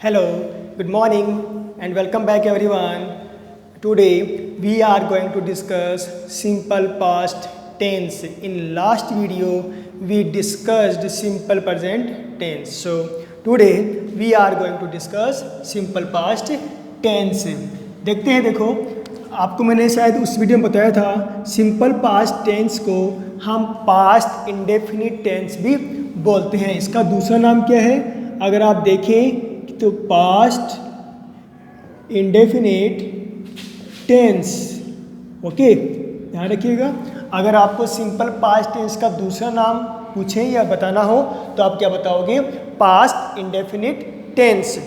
Hello, good morning, and welcome back everyone. Today we are going to discuss simple past tense. In last video we discussed simple present tense. So today we are going to discuss simple past tense. देखते हैं, देखो आपको मैंने शायद उस video में बताया था सिंपल पास्ट टेंस को हम पास्ट इंडेफिनिट टेंस भी बोलते हैं। इसका दूसरा नाम क्या है? अगर आप देखें तो पास्ट इंडेफिनिट टेंस। ओके, ध्यान रखिएगा। अगर आपको सिंपल पास्ट टेंस का दूसरा नाम पूछें या बताना हो तो आप क्या बताओगे? Past indefinite tense.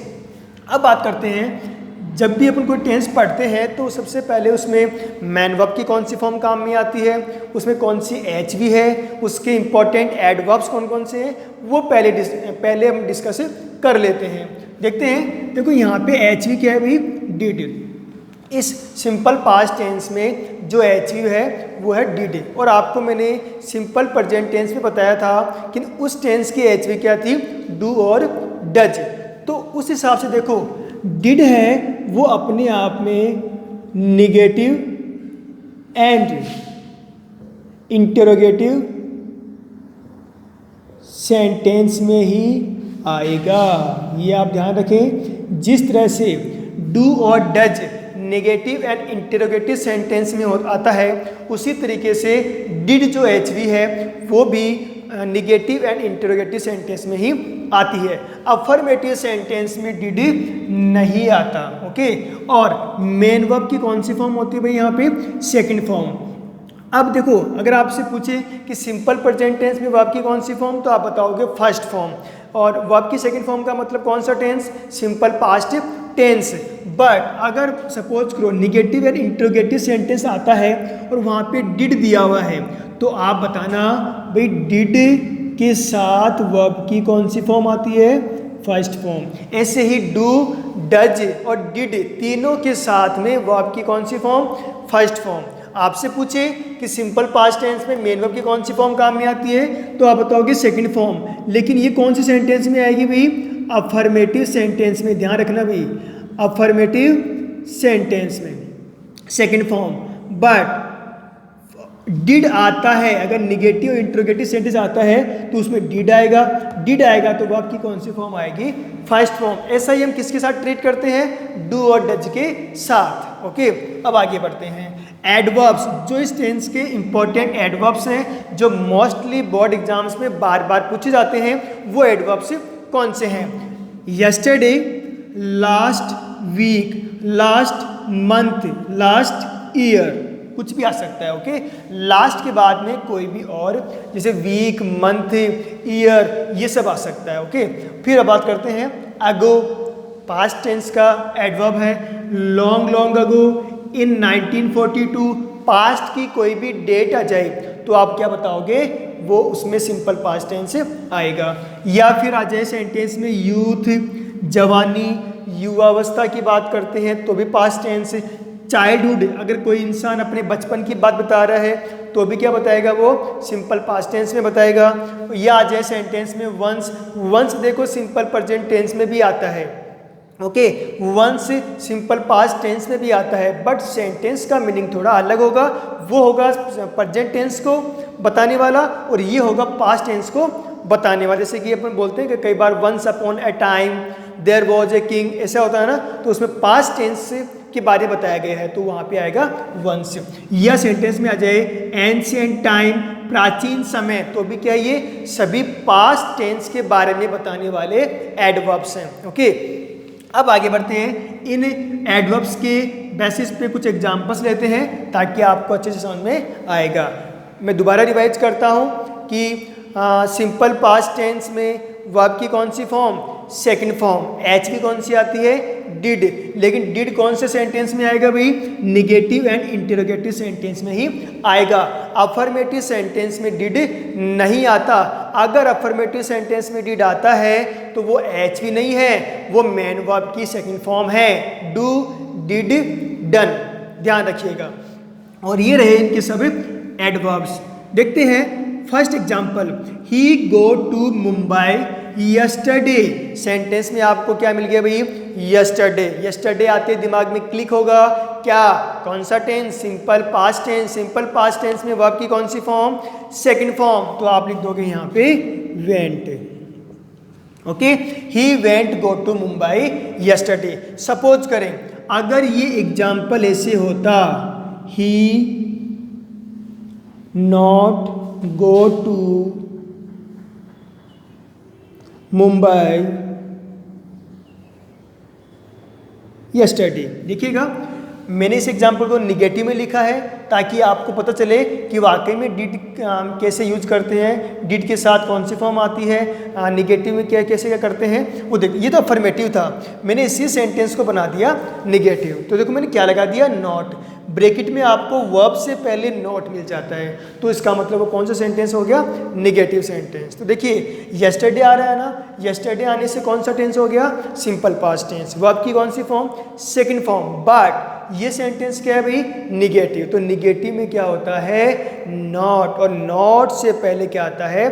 अब बात करते हैं, जब भी अपन कोई टेंस पढ़ते हैं तो सबसे पहले उसमें मैन वर्ब की कौन सी फॉर्म काम में आती है, उसमें कौन सी एच वी है, उसके इंपॉर्टेंट एडवर्ब्स कौन कौन से हैं, वो पहले हम डिस्कस कर लेते हैं। देखते हैं, देखो यहाँ पे एच वी क्या है भाई? डिड। इस सिंपल पास्ट टेंस में जो एच वी है वो है डिड, और आपको मैंने सिंपल प्रेजेंट टेंस में बताया था कि उस टेंस की एच वी क्या थी? डू और डज। तो उस हिसाब से देखो, डिड है वो अपने आप में निगेटिव एंड इंटरोगेटिव सेंटेंस में ही आएगा। ये आप ध्यान रखें। जिस तरह से डू और does negative and interrogative sentence में आता है, उसी तरीके से डिड जो एचवी है वो भी निगेटिव एंड इंटरोगेटिव सेंटेंस में ही आती है। अफर्मेटिव सेंटेंस में डिड नहीं आता। ओके, और मेन वर्ब की कौन सी फॉर्म होती है भाई? यहाँ पे सेकंड फॉर्म। अब देखो, अगर आपसे पूछे कि सिंपल प्रेजेंट टेंस में वर्ब की कौन सी फॉर्म, तो आप बताओगे फर्स्ट फॉर्म। और वर्ब की सेकंड फॉर्म का मतलब कौन सा tense? Simple past tense. But अगर सपोज करो निगेटिव एंड इंटरोगेटिव सेंटेंस आता है और वहाँ पे डिड दिया हुआ है, तो आप बताना भाई डिड के साथ वर्ब की कौन सी फॉर्म आती है? First form. ऐसे ही डू, डज और डिड तीनों के साथ में वर्ब की कौन सी फॉर्म? First form. आपसे पूछे कि सिंपल पास्ट टेंस में मेन वर्ब की कौन सी फॉर्म काम में आती है, तो आप बताओगे सेकंड फॉर्म। लेकिन ये कौन सी सेंटेंस में आएगी भाई? अफर्मेटिव सेंटेंस में। ध्यान रखना भाई, अफर्मेटिव सेंटेंस में सेकंड फॉर्म। बट डिड आता है, अगर निगेटिव इंट्रोगेटिव सेंटेंस आता है तो उसमें डिड आएगा। डिड आएगा तो वर्ब की कौन सी फॉर्म आएगी? First form. ऐसा ही हम किसके साथ ट्रीट करते हैं? डू और डज के साथ। ओके, अब आगे बढ़ते हैं। एडवर्ब्स, जो इस टेंस के इंपॉर्टेंट एडवर्ब्स हैं जो मोस्टली बोर्ड एग्जाम्स में बार बार पूछे जाते हैं, वो एडवर्ब्स कौन से हैं? Yesterday, last week, last month, last year, कुछ भी आ सकता है। ओके, लास्ट के बाद में कोई भी और, जैसे वीक, मंथ, ईयर, ये सब आ सकता है। ओके, फिर अब बात करते हैं अगो। पास्ट टेंस का एडवर्ब है लॉन्ग लॉन्ग अगो, इन 1942। पास्ट की कोई भी डेट आ जाए तो आप क्या बताओगे? वो उसमें सिंपल पास्ट टेंस आएगा। या फिर आ जाए सेंटेंस में यूथ, जवानी, युवावस्था की बात करते हैं तो भी पास्ट टेंस। चाइल्डहुड, अगर कोई इंसान अपने बचपन की बात बता रहा है तो भी क्या बताएगा? वो सिंपल पास्ट टेंस में बताएगा। या आ जाए सेंटेंस में वंस। वंस देखो सिंपल प्रेजेंट टेंस में भी आता है। Okay, once simple past tense में भी आता है, बट सेंटेंस का मीनिंग थोड़ा अलग होगा। वो होगा प्रेजेंट टेंस को बताने वाला और ये होगा पास्ट टेंस को बताने वाला। जैसे कि अपन बोलते हैं कि कई बार once upon a time there was a king, ऐसा होता है ना, तो उसमें पास्ट टेंस के बारे में बताया गया है तो वहाँ पे आएगा वंस। या सेंटेंस में आ जाए एंशिएंट टाइम, प्राचीन समय, तो भी क्या ये सभी पास्ट टेंस के बारे में बताने वाले एडवर्ब्स हैं। ओके, अब आगे बढ़ते हैं। इन एडवर्ब्स के बेसिस पे कुछ एग्जांपल्स लेते हैं ताकि आपको अच्छे से समझ में आएगा। मैं दोबारा रिवाइज करता हूँ कि सिंपल पास्ट टेंस में वर्ब की कौन सी फॉर्म? Second form. एच की कौन सी आती है? डिड। लेकिन डिड कौन से सेंटेंस में आएगा भाई? निगेटिव एंड इंटरोगेटिव सेंटेंस में ही आएगा। अफर्मेटिव सेंटेंस में डिड नहीं आता। अगर अफर्मेटिव सेंटेंस में डिड आता है तो वो एच भी नहीं है, वो मेन वर्ब की सेकंड फॉर्म है। डू, डिड, डन, ध्यान रखिएगा। और ये रहे इनके सब एडवर्ब्स। देखते हैं first example, he go to Mumbai yesterday sentence में आपको क्या मिल गया भाई, यस्टरडे। यस्टरडे आते दिमाग में क्लिक होगा क्या, कौन सा tense, simple past tense. Simple past tense में वर्ब की कौन सी फॉर्म, सेकंड फॉर्म, तो आप लिख दोगे यहाँ पे went. Okay, he went go to Mumbai yesterday. Suppose करें अगर ये एग्जाम्पल ऐसे होता, he not go to Mumbai yesterday. देखिएगा मैंने इस एग्जाम्पल को निगेटिव में लिखा है ताकि आपको पता चले कि वाकई में डिड कैसे यूज करते हैं, डिड के साथ कौन सी फॉर्म आती है, निगेटिव में क्या करते हैं वो देखिए। ये तो अफर्मेटिव था, मैंने इसी सेंटेंस को बना दिया निगेटिव। तो देखो मैंने क्या लगा दिया, नॉट। ब्रैकेट में आपको वर्ब से पहले नॉट मिल जाता है, तो इसका मतलब वो कौन सा सेंटेंस हो गया, निगेटिव सेंटेंस। तो देखिए यस्टरडे आ रहा है ना, यस्टरडे आने से कौन सा टेंस हो गया, सिंपल पास्ट टेंस। वर्ब की कौन सी फॉर्म, सेकंड फॉर्म। बट ये सेंटेंस क्या है भाई, निगेटिव। तो निगेटिव में क्या होता है, नॉट, और नॉट से पहले क्या आता है,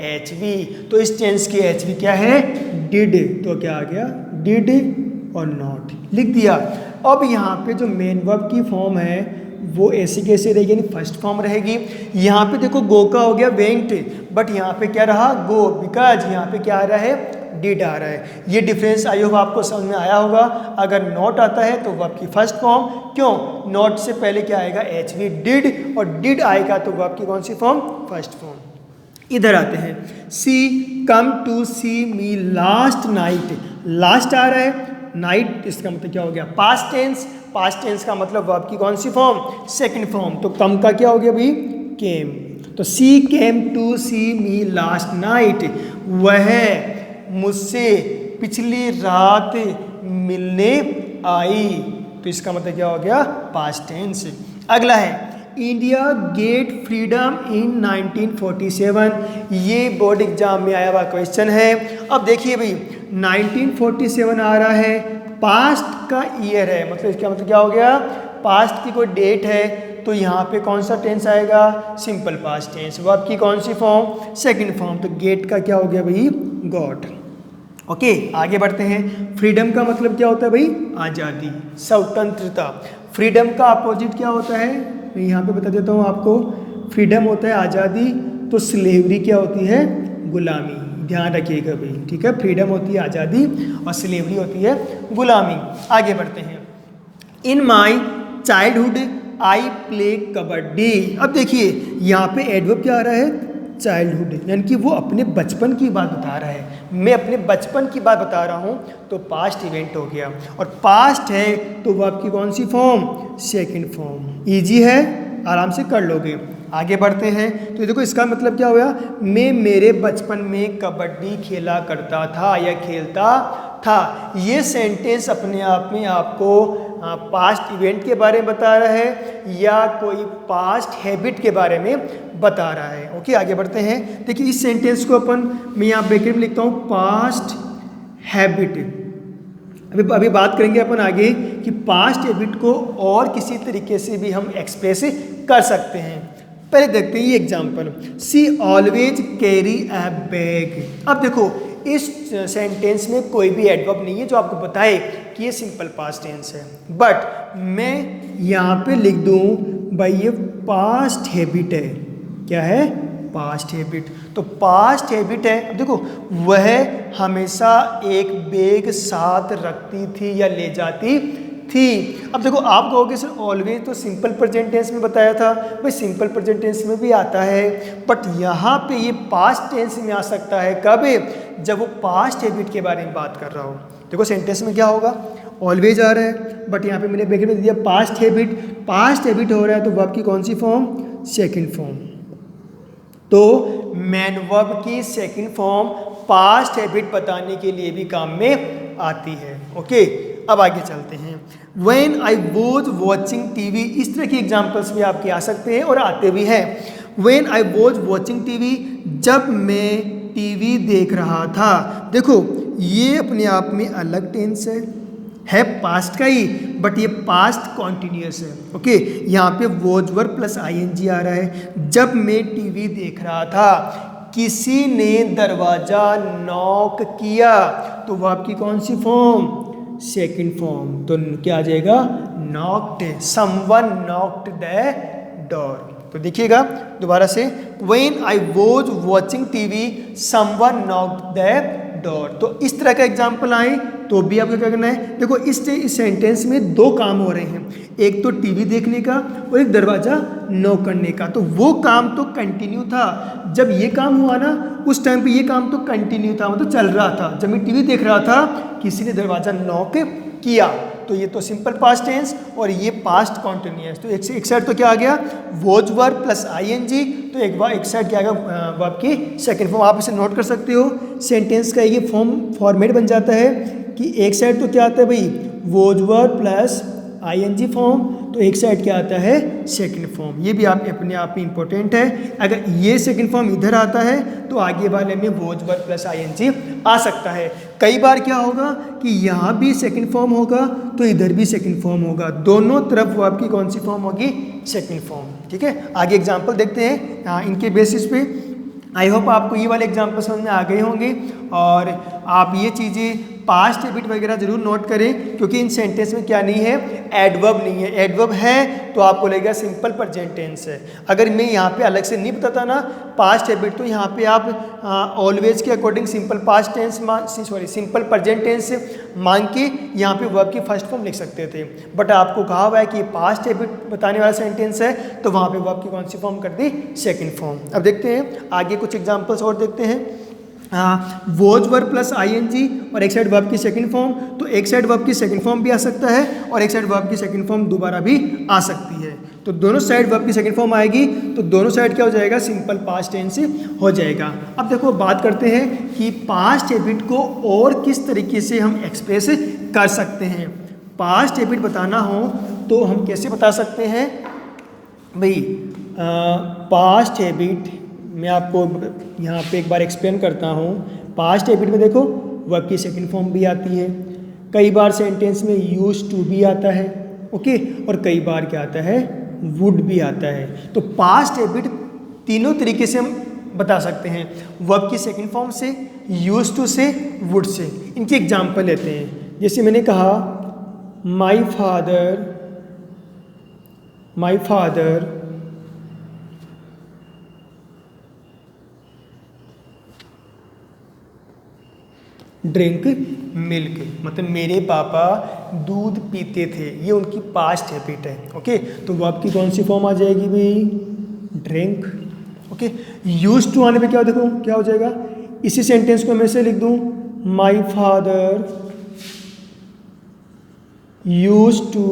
एच वी। तो इस टेंस की एच वी क्या है, डिड। तो क्या आ गया, डिड और नॉट लिख दिया। अब यहाँ पे जो मेन वर्ब की फॉर्म है वो ऐसी कैसे रहेगी, यानी फर्स्ट फॉर्म रहेगी। यहाँ पे देखो गो का हो गया वेंट, बट यहाँ पे क्या रहा, गो, बिकॉज यहाँ पे क्या आ रहा है, डिड आ रहा है। ये डिफरेंस आई होप आपको समझ में आया होगा। अगर नॉट आता है तो वर्ब की फर्स्ट फॉर्म, क्यों, नॉट से पहले क्या आएगा, एच वी, डिड, और डिड आएगा तो वर्ब की कौन सी फॉर्म, फर्स्ट फॉर्म। इधर आते हैं, she come to see me last night. Last आ रहा है, नाइट इसका मतलब क्या हो गया, पास्ट टेंस। पास्ट टेंस का मतलब वर्ब की कौन सी फॉर्म, सेकंड फॉर्म। तो कम का क्या हो गया भाई, केम। तो she came to see me last night, वह मुझसे पिछली रात मिलने आई। तो इसका मतलब क्या हो गया, पास्ट टेंस। अगला है, इंडिया गेट फ्रीडम इन 1947। ये बोर्ड एग्जाम में आया हुआ क्वेश्चन है। अब देखिए भाई 1947 आ रहा है, पास्ट का ईयर है, मतलब इसका मतलब क्या हो गया, पास्ट की कोई डेट है, तो यहाँ पे कौन सा टेंस आएगा, सिंपल पास्ट टेंस। वर्ब की कौन सी फॉर्म, सेकंड फॉर्म। तो गेट का क्या हो गया भाई, गॉट। ओके, आगे बढ़ते हैं। फ्रीडम का मतलब क्या होता है भाई, आज़ादी, स्वतंत्रता। फ्रीडम का अपोजिट क्या होता है, मैं यहाँ पे बता देता हूँ आपको। फ्रीडम होता है आज़ादी, तो स्लेवरी क्या होती है, गुलामी। ध्यान रखिएगा भाई, ठीक है। फ्रीडम होती है आज़ादी और स्लेवरी होती है गुलामी। आगे बढ़ते हैं, in my childhood I play kabaddi. अब देखिए यहाँ पे एडवर्ब क्या आ रहा है, चाइल्डहुड, यानी कि वो अपने बचपन की बात बता रहा है। मैं अपने बचपन की बात बता रहा हूँ, तो पास्ट इवेंट हो गया, और पास्ट है तो वर्ब की कौन सी फॉर्म, सेकंड फॉर्म। इजी है, आराम से कर लोगे। आगे बढ़ते हैं, तो देखो इसका मतलब क्या हुआ, मैं मेरे बचपन में कबड्डी खेला करता था या खेलता था। ये सेंटेंस अपने आप में आपको पास्ट इवेंट के बारे में बता रहा है या कोई पास्ट हैबिट के बारे में बता रहा है। ओके, आगे बढ़ते हैं। देखिए इस सेंटेंस को अपन, मैं यहाँ ब्रैकेट में लिखता हूँ, पास्ट हैबिट। अभी बात करेंगे अपन आगे कि पास्ट हैबिट को और किसी तरीके से भी हम एक्सप्रेस कर सकते हैं। पहले देखते हैं ये example, she always carry a bag. अब देखो इस सेंटेंस में कोई भी एडवर्ब नहीं है जो आपको बताए कि ये सिंपल पास्ट टेंस है, बट मैं यहाँ पे लिख दूँ भाई ये पास्ट हैबिट है। क्या है, पास्ट हैबिट। तो पास्ट हैबिट है, अब देखो वह हमेशा एक बैग साथ रखती थी या ले जाती थी। अब देखो आप कहोगे सर ऑलवेज तो सिंपल प्रेजेंट टेंस में बताया था, भाई सिंपल प्रेजेंट टेंस में भी आता है, बट यहाँ पे ये पास्ट टेंस में आ सकता है कब, जब वो पास्ट हैबिट के बारे में बात कर रहा हो। देखो सेंटेंस में क्या होगा, ऑलवेज आ रहा है, बट यहाँ पे मैंने ब्रैकेट में दिया पास्ट हैबिट। पास्ट हैबिट हो रहा है तो वर्ब की कौन सी फॉर्म, सेकंड फॉर्म। तो मैन वर्ब की सेकंड फॉर्म पास्ट हैबिट बताने के लिए भी काम में आती है। ओके, अब आगे चलते हैं। When I was watching TV, इस तरह की एग्जाम्पल्स भी आपके आ सकते हैं और आते भी हैं। When I was watching TV, जब मैं टीवी देख रहा था। देखो ये अपने आप में अलग टेंस है पास्ट का ही, बट ये पास्ट कॉन्टिन्यूस है। ओके, यहाँ पे वॉज वर्ब प्लस आईएनजी आ रहा है। जब मैं टीवी देख रहा था, किसी ने दरवाजा नॉक किया, तो वर्ब की कौन सी फॉर्म? Second form. तो क्या आ जाएगा? Knocked, someone knocked the door. तो देखिएगा दोबारा से, when I was watching TV someone knocked the door. तो इस तरह का एग्जाम्पल आए तो भी आपको क्या करना है? देखो इस सेंटेंस में दो काम हो रहे हैं, एक तो टीवी देखने का और एक दरवाजा नॉक करने का। तो वो काम तो कंटिन्यू था, जब ये काम हुआ ना उस टाइम पे ये काम तो कंटिन्यू था, मतलब चल रहा था। जब मैं टीवी देख रहा था किसी ने दरवाजा नॉक किया, तो ये तो सिंपल पास्ट टेंस और ये पास्ट कॉन्टिन्यूअस। तो एक साइड तो क्या आ गया? वॉज वर्ब प्लस आईएनजी, तो एक साइड क्या आ गया? वर्ब की सेकंड फॉर्म। आप इसे नोट कर सकते हो, सेंटेंस का ये फॉर्मेट बन जाता है कि एक साइड तो क्या आता है भाई? Was verb plus ING form, तो एक साइड क्या आता है? Second form. ये भी आप अपने आप में इंपॉर्टेंट है। अगर ये सेकंड फॉर्म इधर आता है तो आगे वाले में वॉज वर्ब प्लस आईएनजी आ सकता है। कई बार क्या होगा कि यहाँ भी सेकंड फॉर्म होगा तो इधर भी सेकंड फॉर्म होगा, दोनों तरफ वो आपकी कौन सी फॉर्म होगी? Second form. ठीक है, आगे एग्जाम्पल देखते हैं इनके बेसिस पे। आई होप आपको ये वाले एग्जाम्पल समझ में आ गए होंगे और आप ये चीज़ें पास्ट हैबिट वगैरह जरूर नोट करें, क्योंकि इन सेंटेंस में क्या नहीं है? एडवर्ब नहीं है। एडवर्ब है तो आपको लगेगा सिंपल प्रेजेंट टेंस है। अगर मैं यहाँ पे अलग से नहीं बताता ना पास्ट हैबिट, तो यहाँ पे आप ऑलवेज के according simple past tense simple present tense मांग के यहाँ पे वर्ब की फर्स्ट फॉर्म लिख सकते थे, बट आपको कहा हुआ है कि पास्ट हैबिट बताने वाला सेंटेंस है तो वहाँ पे वर्ब की कौन सी फॉर्म कर दी? Second form. अब देखते हैं आगे कुछ एग्जाम्पल्स और देखते हैं। वॉज वर्ब प्लस आईएनजी और एक साइड वर्ब की सेकंड फॉर्म, तो एक साइड वर्ब की सेकंड फॉर्म भी आ सकता है और एक साइड वर्ब की सेकंड फॉर्म दोबारा भी आ सकती है। तो दोनों साइड वर्ब की सेकंड फॉर्म आएगी तो दोनों साइड क्या हो जाएगा? सिंपल पास्ट टेंस हो जाएगा। अब देखो बात करते हैं कि पास्ट हैबिट को और किस तरीके से हम एक्सप्रेस कर सकते हैं। पास्ट हैबिट बताना हो तो हम कैसे बता सकते हैं भाई? पास्ट हैबिट मैं आपको यहाँ पे एक बार एक्सप्लेन करता हूँ। पास्ट हैबिट में देखो वर्ब की सेकंड फॉर्म भी आती है, कई बार सेंटेंस में यूज टू भी आता है, ओके, और कई बार क्या आता है? वुड भी आता है। तो पास्ट हैबिट तीनों तरीके से हम बता सकते हैं, वर्ब की सेकंड फॉर्म से, यूज टू से, वुड से। इनके एग्जाम्पल लेते हैं। जैसे मैंने कहा माई फादर ड्रिंक मिल्क, मतलब मेरे पापा दूध पीते थे, ये उनकी पास्ट हैबिट है। ओके, तो वर्ब की कौन सी फॉर्म आ जाएगी भाई? ड्रिंक। ओके, यूज टू आने पे क्या देखो क्या हो जाएगा? इसी सेंटेंस को मैं से लिख दूं, my father use to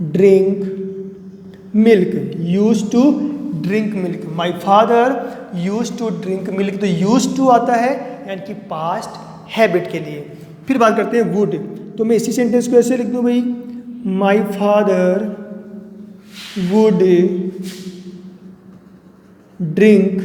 drink milk. Use to drink milk, my father use to drink milk. तो यूज टू आता है यानी कि पास्ट हैबिट के लिए। फिर बात करते हैं वुड, तो मैं इसी सेंटेंस को ऐसे लिख दूं भाई, my father would drink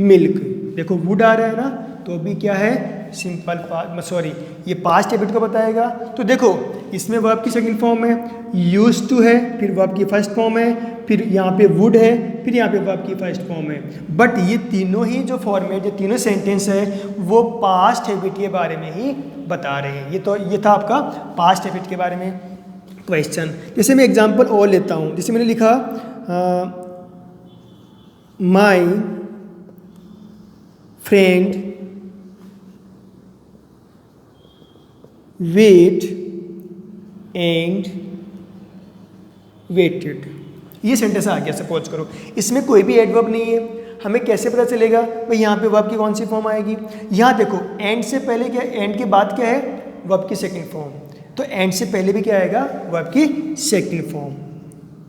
milk. देखो वुड आ रहा है ना, तो भी क्या है? सिंपल ये पास्ट हैबिट को बताएगा। तो देखो इसमें वर्ब की सेकंड फॉर्म है, यूज टू है, फिर वर्ब की फर्स्ट फॉर्म है, फिर यहाँ पे वुड है, फिर यहाँ पे वर्ब की फर्स्ट फॉर्म है। बट ये तीनों ही जो फॉर्मेट, ये तीनों सेंटेंस है वो पास्ट हैबिट के बारे में ही बता रहे हैं। ये था आपका पास्ट हैबिट के बारे में क्वेश्चन। जैसे मैं एग्जांपल और लेता हूँ, जैसे मैंने लिखा my friend wait and waited, ये सेंटेंस आ गया। सपोज करो इसमें कोई भी एडवर्ब नहीं है, हमें कैसे पता चलेगा भाई यहाँ पे वर्ब की कौन सी फॉर्म आएगी? यहाँ देखो एंड से पहले क्या, एंड के बाद क्या है? वर्ब की सेकंड फॉर्म। तो एंड से पहले भी क्या आएगा? वर्ब की सेकंड फॉर्म।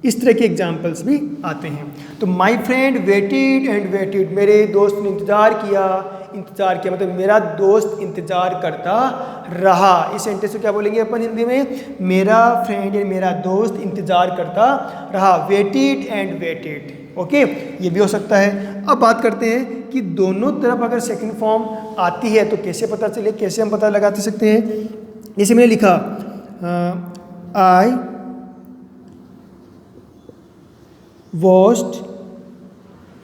इस तरह के एग्जाम्पल्स भी आते हैं। तो my friend waited and waited, मेरे दोस्त ने इंतज़ार किया मतलब मेरा दोस्त इंतज़ार करता रहा। इस सेंटेंस को क्या बोलेंगे अपन हिंदी में? मेरा फ्रेंड या मेरा दोस्त इंतज़ार करता रहा, वेटेड एंड वेटेड। ओके, ये भी हो सकता है। अब बात करते हैं कि दोनों तरफ अगर सेकंड फॉर्म आती है तो कैसे पता चले, कैसे हम पता लगा सकते हैं? जैसे मैंने लिखा I washed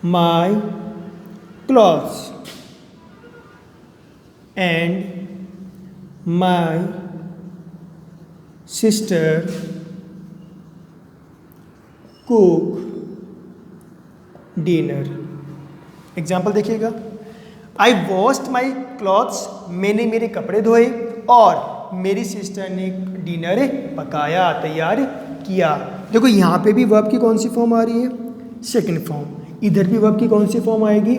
my clothes and my sister cook dinner. Example देखिएगा, आई वॉश्ड माई क्लॉथ्स, मैंने मेरे कपड़े धोए और मेरी सिस्टर ने डिनर पकाया, तैयार किया। देखो यहाँ पे भी वर्ब की कौन सी फॉर्म आ रही है? Second form. इधर भी वर्ब की कौन सी फॉर्म आएगी?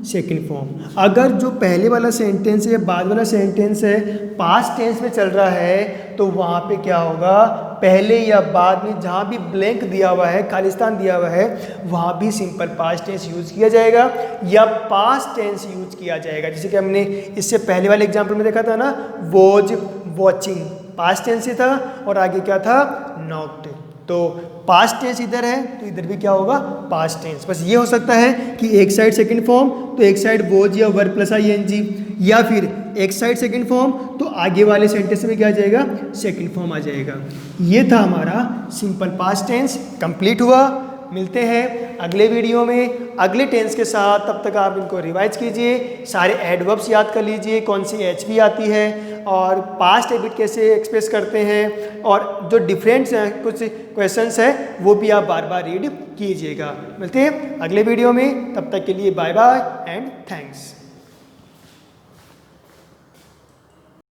Second form. अगर जो पहले वाला सेंटेंस है या बाद वाला सेंटेंस है पास्ट टेंस में चल रहा है तो वहाँ पे क्या होगा, पहले या बाद में जहाँ भी ब्लैंक दिया हुआ है, खालिस्तान दिया हुआ है, वहाँ भी सिंपल पास्ट टेंस यूज किया जाएगा या पास्ट टेंस यूज किया जाएगा। जैसे कि हमने इससे पहले वाले एग्जाम्पल में देखा था ना, वॉज वॉचिंग, पास्ट टेंस ही था और आगे क्या था, नॉट। तो पास्ट टेंस इधर है तो इधर भी क्या होगा, पास्ट टेंस। बस ये हो सकता है कि एक साइड सेकंड फॉर्म तो एक साइड वॉज या वर्ब प्लस आईएनजी, या फिर एक साइड सेकंड फॉर्म तो आगे वाले सेंटेंस में क्या आ जाएगा, सेकंड फॉर्म आ जाएगा। ये था हमारा सिंपल पास्ट टेंस, कंप्लीट हुआ। मिलते हैं अगले वीडियो में अगले टेंस के साथ। तब तक आप इनको रिवाइज कीजिए, सारे एडवर्ब्स याद कर लीजिए, कौन सी एचवी आती है और पास्ट हैबिट कैसे एक्सप्रेस करते हैं, और जो डिफरेंट कुछ क्वेश्चंस है वो भी आप बार बार रीड कीजिएगा। मिलते हैं अगले वीडियो में, तब तक के लिए बाय बाय एंड थैंक्स।